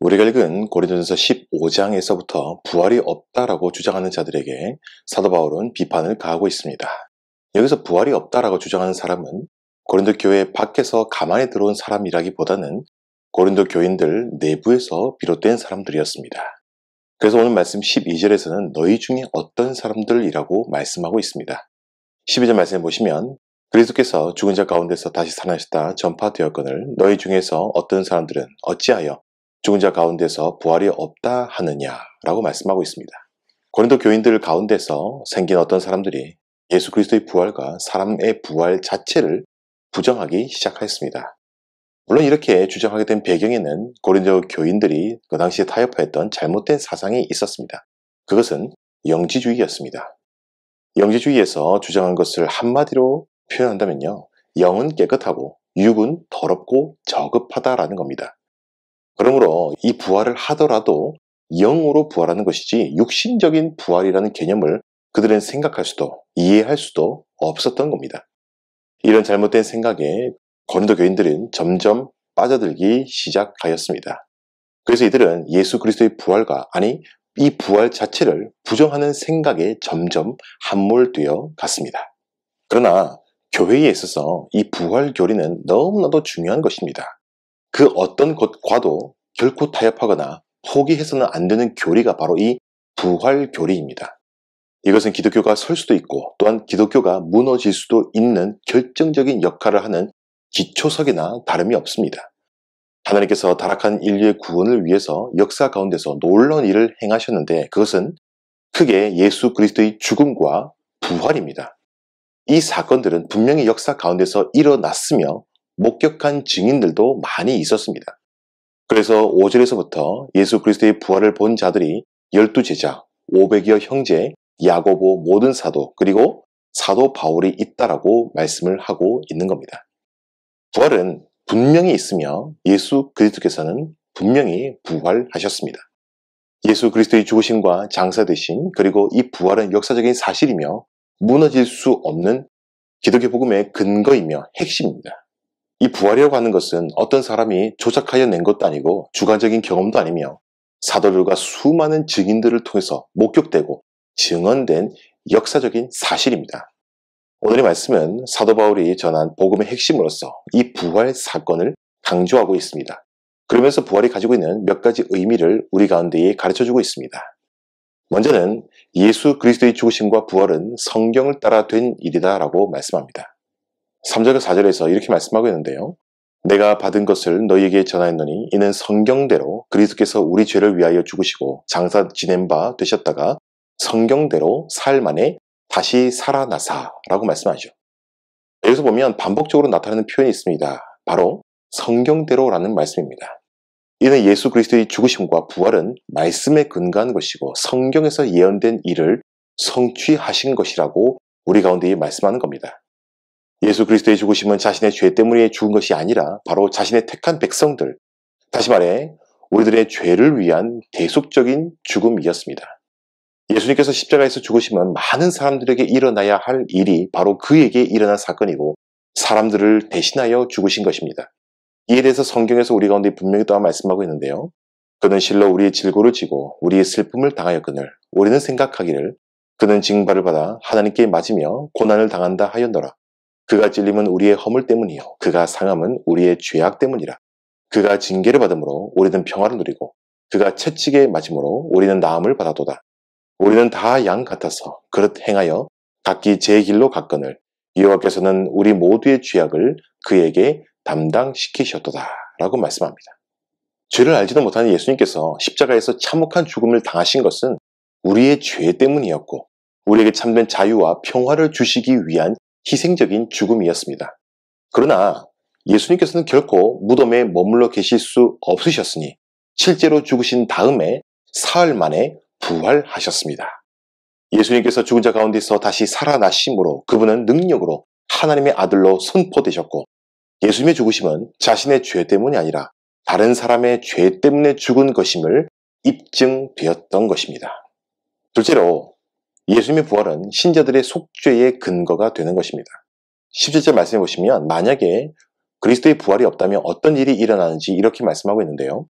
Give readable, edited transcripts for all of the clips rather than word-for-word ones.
우리가 읽은 고린도전서 15장에서부터 부활이 없다라고 주장하는 자들에게 사도 바울은 비판을 가하고 있습니다. 여기서 부활이 없다라고 주장하는 사람은 고린도 교회 밖에서 가만히 들어온 사람이라기보다는 고린도 교인들 내부에서 비롯된 사람들이었습니다. 그래서 오늘 말씀 12절에서는 너희 중에 어떤 사람들이라고 말씀하고 있습니다. 12절 말씀을 보시면 그리스도께서 죽은 자 가운데서 다시 살아나셨다 전파되었거늘 너희 중에서 어떤 사람들은 어찌하여 죽은 자 가운데서 부활이 없다 하느냐라고 말씀하고 있습니다. 고린도 교인들 가운데서 생긴 어떤 사람들이 예수 그리스도의 부활과 사람의 부활 자체를 부정하기 시작하였습니다. 물론 이렇게 주장하게 된 배경에는 고린도 교인들이 그 당시에 타협하였던 잘못된 사상이 있었습니다. 그것은 영지주의였습니다. 영지주의에서 주장한 것을 한마디로 표현한다면요, 영은 깨끗하고 육은 더럽고 저급하다라는 겁니다. 그러므로 이 부활을 하더라도 영으로 부활하는 것이지 육신적인 부활이라는 개념을 그들은 생각할 수도 이해할 수도 없었던 겁니다. 이런 잘못된 생각에 고린도 교인들은 점점 빠져들기 시작하였습니다. 그래서 이들은 예수 그리스도의 부활과 이 부활 자체를 부정하는 생각에 점점 함몰되어 갔습니다. 그러나 교회에 있어서 이 부활 교리는 너무나도 중요한 것입니다. 그 어떤 것과도 결코 타협하거나 포기해서는 안 되는 교리가 바로 이 부활 교리입니다. 이것은 기독교가 설 수도 있고 또한 기독교가 무너질 수도 있는 결정적인 역할을 하는 기초석이나 다름이 없습니다. 하나님께서 타락한 인류의 구원을 위해서 역사 가운데서 놀라운 일을 행하셨는데 그것은 크게 예수 그리스도의 죽음과 부활입니다. 이 사건들은 분명히 역사 가운데서 일어났으며 목격한 증인들도 많이 있었습니다. 그래서 5절에서부터 예수 그리스도의 부활을 본 자들이 12제자, 500여 형제, 야고보 모든 사도, 그리고 사도 바울이 있다라고 말씀을 하고 있는 겁니다. 부활은 분명히 있으며 예수 그리스도께서는 분명히 부활하셨습니다. 예수 그리스도의 죽으심과 장사되심, 그리고 이 부활은 역사적인 사실이며 무너질 수 없는 기독교 복음의 근거이며 핵심입니다. 이 부활이라고 하는 것은 어떤 사람이 조작하여 낸 것도 아니고 주관적인 경험도 아니며 사도들과 수많은 증인들을 통해서 목격되고 증언된 역사적인 사실입니다. 오늘의 말씀은 사도 바울이 전한 복음의 핵심으로서 이 부활 사건을 강조하고 있습니다. 그러면서 부활이 가지고 있는 몇 가지 의미를 우리 가운데에 가르쳐주고 있습니다. 먼저는 예수 그리스도의 죽으심과 부활은 성경을 따라 된 일이다 라고 말씀합니다. 3절과 4절에서 이렇게 말씀하고 있는데요. 내가 받은 것을 너희에게 전하였노니 이는 성경대로 그리스도께서 우리 죄를 위하여 죽으시고 장사 지낸 바 되셨다가 성경대로 사흘 만에 다시 살아나사 라고 말씀하죠. 여기서 보면 반복적으로 나타나는 표현이 있습니다. 바로 성경대로라는 말씀입니다. 이는 예수 그리스도의 죽으심과 부활은 말씀에 근거한 것이고 성경에서 예언된 일을 성취하신 것이라고 우리 가운데 말씀하는 겁니다. 예수 그리스도의 죽으심은 자신의 죄 때문에 죽은 것이 아니라 바로 자신의 택한 백성들, 다시 말해 우리들의 죄를 위한 대속적인 죽음이었습니다. 예수님께서 십자가에서 죽으심은 많은 사람들에게 일어나야 할 일이 바로 그에게 일어난 사건이고 사람들을 대신하여 죽으신 것입니다. 이에 대해서 성경에서 우리 가운데 분명히 또한 말씀하고 있는데요. 그는 실로 우리의 질고를 지고 우리의 슬픔을 당하였거늘 우리는 생각하기를 그는 징벌을 받아 하나님께 맞으며 고난을 당한다 하였노라. 그가 찔림은 우리의 허물 때문이요 그가 상함은 우리의 죄악 때문이라. 그가 징계를 받음으로 우리는 평화를 누리고 그가 채찍에 맞음으로 우리는 나음을 받아도다. 우리는 다 양 같아서 그릇 행하여 각기 제 길로 갔거늘 여호와께서는 우리 모두의 죄악을 그에게 담당시키셨도다 라고 말씀합니다. 죄를 알지도 못하는 예수님께서 십자가에서 참혹한 죽음을 당하신 것은 우리의 죄 때문이었고 우리에게 참된 자유와 평화를 주시기 위한 희생적인 죽음이었습니다. 그러나 예수님께서는 결코 무덤에 머물러 계실 수 없으셨으니 실제로 죽으신 다음에 사흘 만에 부활하셨습니다. 예수님께서 죽은 자 가운데서 다시 살아나심으로 그분은 능력으로 하나님의 아들로 선포되셨고 예수님의 죽으심은 자신의 죄 때문이 아니라 다른 사람의 죄 때문에 죽은 것임을 입증되었던 것입니다. 둘째로 예수님의 부활은 신자들의 속죄의 근거가 되는 것입니다. 17절 말씀해 보시면 만약에 그리스도의 부활이 없다면 어떤 일이 일어나는지 이렇게 말씀하고 있는데요.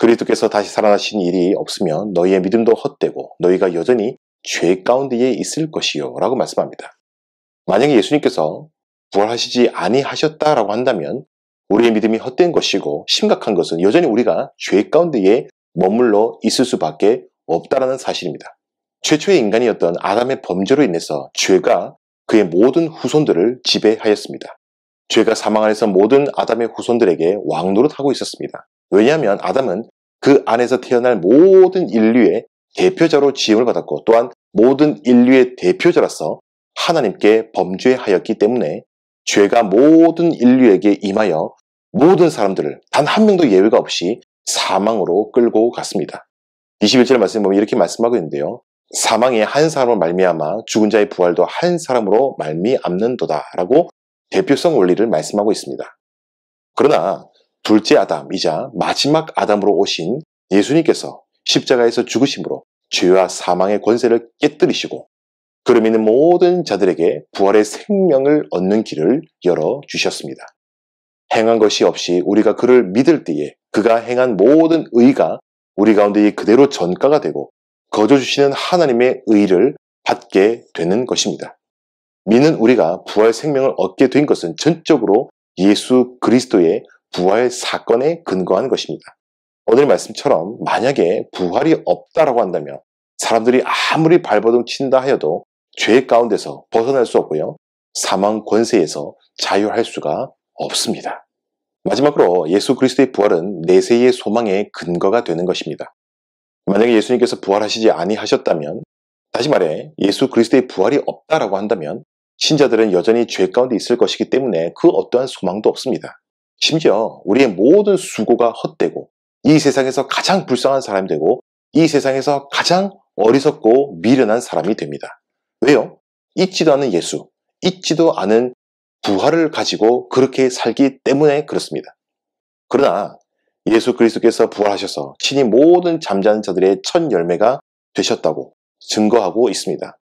그리스도께서 다시 살아나신 일이 없으면 너희의 믿음도 헛되고 너희가 여전히 죄 가운데에 있을 것이요 라고 말씀합니다. 만약에 예수님께서 부활하시지 아니하셨다라고 한다면 우리의 믿음이 헛된 것이고, 심각한 것은 여전히 우리가 죄 가운데에 머물러 있을 수밖에 없다라는 사실입니다. 최초의 인간이었던 아담의 범죄로 인해서 죄가 그의 모든 후손들을 지배하였습니다. 죄가 사망 안에서 모든 아담의 후손들에게 왕노릇하고 있었습니다. 왜냐하면 아담은 그 안에서 태어날 모든 인류의 대표자로 지음을 받았고, 또한 모든 인류의 대표자로서 하나님께 범죄하였기 때문에 죄가 모든 인류에게 임하여 모든 사람들을 단 한 명도 예외가 없이 사망으로 끌고 갔습니다. 21절 말씀에 보면 이렇게 말씀하고 있는데요. 사망이 한 사람으로 말미암아 죽은 자의 부활도 한 사람으로 말미암는도다 라고 대표성 원리를 말씀하고 있습니다. 그러나 둘째 아담이자 마지막 아담으로 오신 예수님께서 십자가에서 죽으심으로 죄와 사망의 권세를 깨뜨리시고 그를 믿는 모든 자들에게 부활의 생명을 얻는 길을 열어주셨습니다. 행한 것이 없이 우리가 그를 믿을 때에 그가 행한 모든 의가 우리 가운데 그대로 전가가 되고 거저 주시는 하나님의 의를 받게 되는 것입니다. 믿는 우리가 부활 생명을 얻게 된 것은 전적으로 예수 그리스도의 부활 사건에 근거한 것입니다. 오늘 말씀처럼 만약에 부활이 없다라고 한다면 사람들이 아무리 발버둥 친다 하여도 죄 가운데서 벗어날 수 없고요. 사망 권세에서 자유할 수가 없습니다. 마지막으로 예수 그리스도의 부활은 내세의 소망의 근거가 되는 것입니다. 만약에 예수님께서 부활하시지 아니하셨다면, 다시 말해 예수 그리스도의 부활이 없다라고 한다면 신자들은 여전히 죄 가운데 있을 것이기 때문에 그 어떠한 소망도 없습니다. 심지어 우리의 모든 수고가 헛되고 이 세상에서 가장 불쌍한 사람이 되고 이 세상에서 가장 어리석고 미련한 사람이 됩니다. 왜요? 잊지도 않은 예수, 잊지도 않은 부활을 가지고 그렇게 살기 때문에 그렇습니다. 그러나 예수 그리스도께서 부활하셔서 친히 모든 잠자는 자들의 첫 열매가 되셨다고 증거하고 있습니다.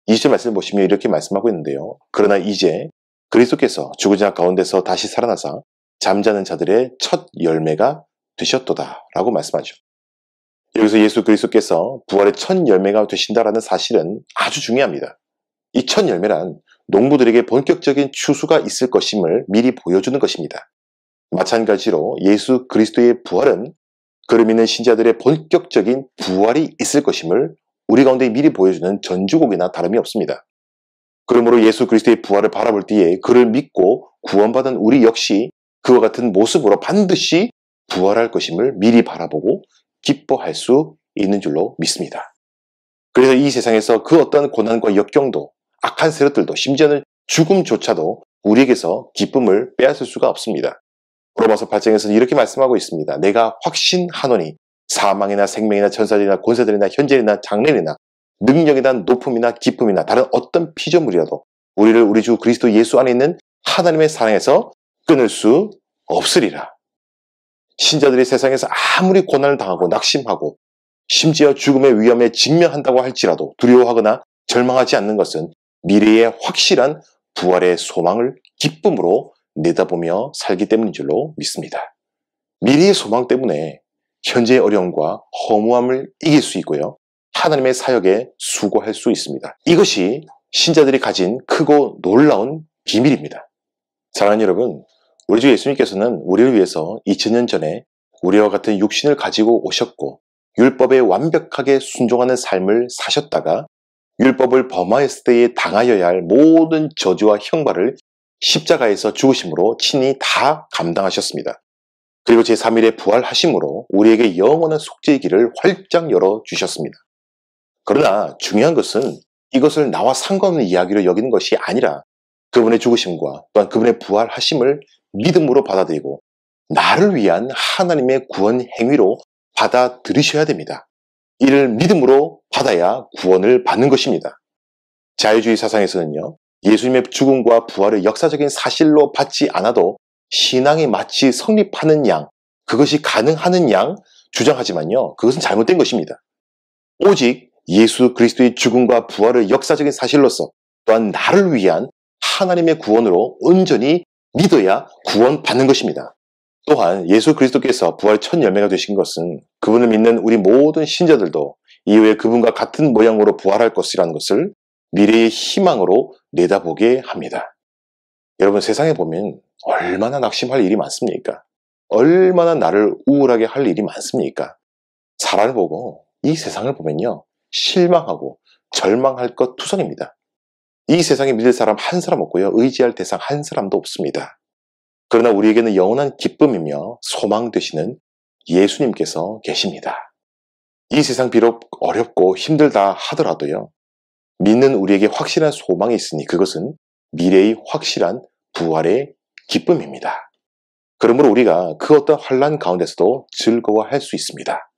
20절 말씀을 보시면 이렇게 말씀하고 있는데요. 그러나 이제 그리스도께서 죽은 자 가운데서 다시 살아나사 잠자는 자들의 첫 열매가 되셨도다 라고 말씀하죠. 여기서 예수 그리스도께서 부활의 첫 열매가 되신다라는 사실은 아주 중요합니다. 이 첫 열매란 농부들에게 본격적인 추수가 있을 것임을 미리 보여주는 것입니다. 마찬가지로 예수 그리스도의 부활은 그를 믿는 신자들의 본격적인 부활이 있을 것임을 우리 가운데 미리 보여주는 전주곡이나 다름이 없습니다. 그러므로 예수 그리스도의 부활을 바라볼 때에 그를 믿고 구원받은 우리 역시 그와 같은 모습으로 반드시 부활할 것임을 미리 바라보고 기뻐할 수 있는 줄로 믿습니다. 그래서 이 세상에서 그 어떤 고난과 역경도 악한 세력들도 심지어는 죽음조차도 우리에게서 기쁨을 빼앗을 수가 없습니다. 로마서 8장에서는 이렇게 말씀하고 있습니다. 내가 확신하노니 사망이나 생명이나 천사들이나 권세들이나 현재이나 장래이나 능력이나 높음이나 기쁨이나 다른 어떤 피조물이라도 우리를 우리 주 그리스도 예수 안에 있는 하나님의 사랑에서 끊을 수 없으리라. 신자들이 세상에서 아무리 고난을 당하고 낙심하고 심지어 죽음의 위험에 직면한다고 할지라도 두려워하거나 절망하지 않는 것은 미래의 확실한 부활의 소망을 기쁨으로 내다보며 살기 때문인 줄로 믿습니다. 미래의 소망 때문에 현재의 어려움과 허무함을 이길 수 있고요. 하나님의 사역에 수고할 수 있습니다. 이것이 신자들이 가진 크고 놀라운 비밀입니다. 사랑하는 여러분, 우리 주 예수님께서는 우리를 위해서 2000년 전에 우리와 같은 육신을 가지고 오셨고 율법에 완벽하게 순종하는 삶을 사셨다가 율법을 범하였을 때에 당하여야 할 모든 저주와 형벌을 십자가에서 죽으심으로 친히 다 감당하셨습니다. 그리고 제3일에 부활하심으로 우리에게 영원한 속죄의 길을 활짝 열어주셨습니다. 그러나 중요한 것은 이것을 나와 상관없는 이야기로 여기는 것이 아니라 그분의 죽으심과 또한 그분의 부활하심을 믿음으로 받아들이고 나를 위한 하나님의 구원 행위로 받아들이셔야 됩니다. 이를 믿음으로 받아야 구원을 받는 것입니다. 자유주의 사상에서는요, 예수님의 죽음과 부활을 역사적인 사실로 받지 않아도 신앙이 마치 성립하는 양, 그것이 가능하는 양 주장하지만요, 그것은 잘못된 것입니다. 오직 예수 그리스도의 죽음과 부활을 역사적인 사실로서 또한 나를 위한 하나님의 구원으로 온전히 믿어야 구원받는 것입니다. 또한 예수 그리스도께서 부활의 첫 열매가 되신 것은 그분을 믿는 우리 모든 신자들도 이후에 그분과 같은 모양으로 부활할 것이라는 것을 미래의 희망으로 내다보게 합니다. 여러분, 세상에 보면 얼마나 낙심할 일이 많습니까? 얼마나 나를 우울하게 할 일이 많습니까? 사람을 보고 이 세상을 보면요, 실망하고 절망할 것 투성입니다. 이 세상에 믿을 사람 한 사람 없고요, 의지할 대상 한 사람도 없습니다. 그러나 우리에게는 영원한 기쁨이며 소망 되시는 예수님께서 계십니다. 이 세상 비록 어렵고 힘들다 하더라도요, 믿는 우리에게 확실한 소망이 있으니 그것은 미래의 확실한 부활의 기쁨입니다. 그러므로 우리가 그 어떤 환난 가운데서도 즐거워할 수 있습니다.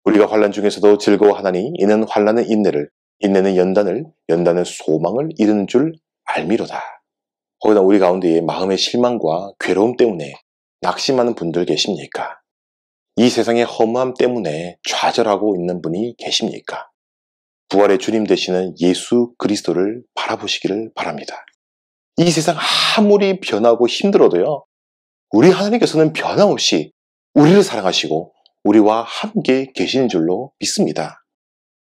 우리가 환난 중에서도 즐거워하나니 이는 환난은 인내를, 인내는 연단을, 연단은 소망을 이루는 줄 알미로다. 혹여나 우리 가운데에 마음의 실망과 괴로움 때문에 낙심하는 분들 계십니까? 이 세상의 허무함 때문에 좌절하고 있는 분이 계십니까? 부활의 주님 되시는 예수 그리스도를 바라보시기를 바랍니다. 이 세상 아무리 변하고 힘들어도요, 우리 하나님께서는 변함없이 우리를 사랑하시고 우리와 함께 계시는 줄로 믿습니다.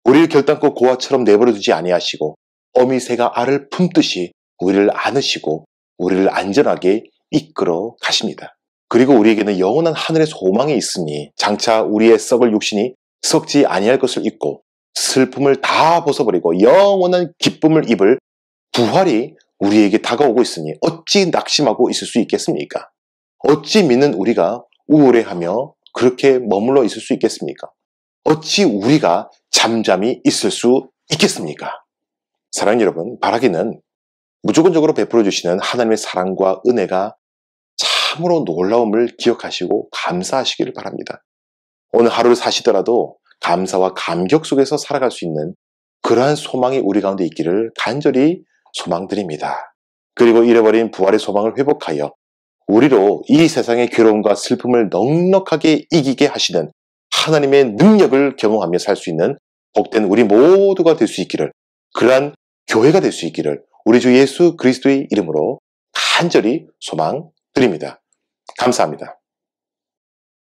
우리를 결단코 고아처럼 내버려두지 아니하시고 어미새가 알을 품듯이 우리를 안으시고 우리를 안전하게 이끌어 가십니다. 그리고 우리에게는 영원한 하늘의 소망이 있으니 장차 우리의 썩을 육신이 썩지 아니할 것을 잊고 슬픔을 다 벗어버리고 영원한 기쁨을 입을 부활이 우리에게 다가오고 있으니 어찌 낙심하고 있을 수 있겠습니까? 어찌 믿는 우리가 우울해하며 그렇게 머물러 있을 수 있겠습니까? 어찌 우리가 잠잠히 있을 수 있겠습니까? 사랑하는 여러분, 바라기는 무조건적으로 베풀어 주시는 하나님의 사랑과 은혜가 참으로 놀라움을 기억하시고 감사하시기를 바랍니다. 오늘 하루를 사시더라도 감사와 감격 속에서 살아갈 수 있는 그러한 소망이 우리 가운데 있기를 간절히 소망드립니다. 그리고 잃어버린 부활의 소망을 회복하여 우리로 이 세상의 괴로움과 슬픔을 넉넉하게 이기게 하시는 하나님의 능력을 경험하며 살 수 있는 복된 우리 모두가 될 수 있기를, 그러한 교회가 될 수 있기를 우리 주 예수 그리스도의 이름으로 간절히 소망드립니다. 감사합니다.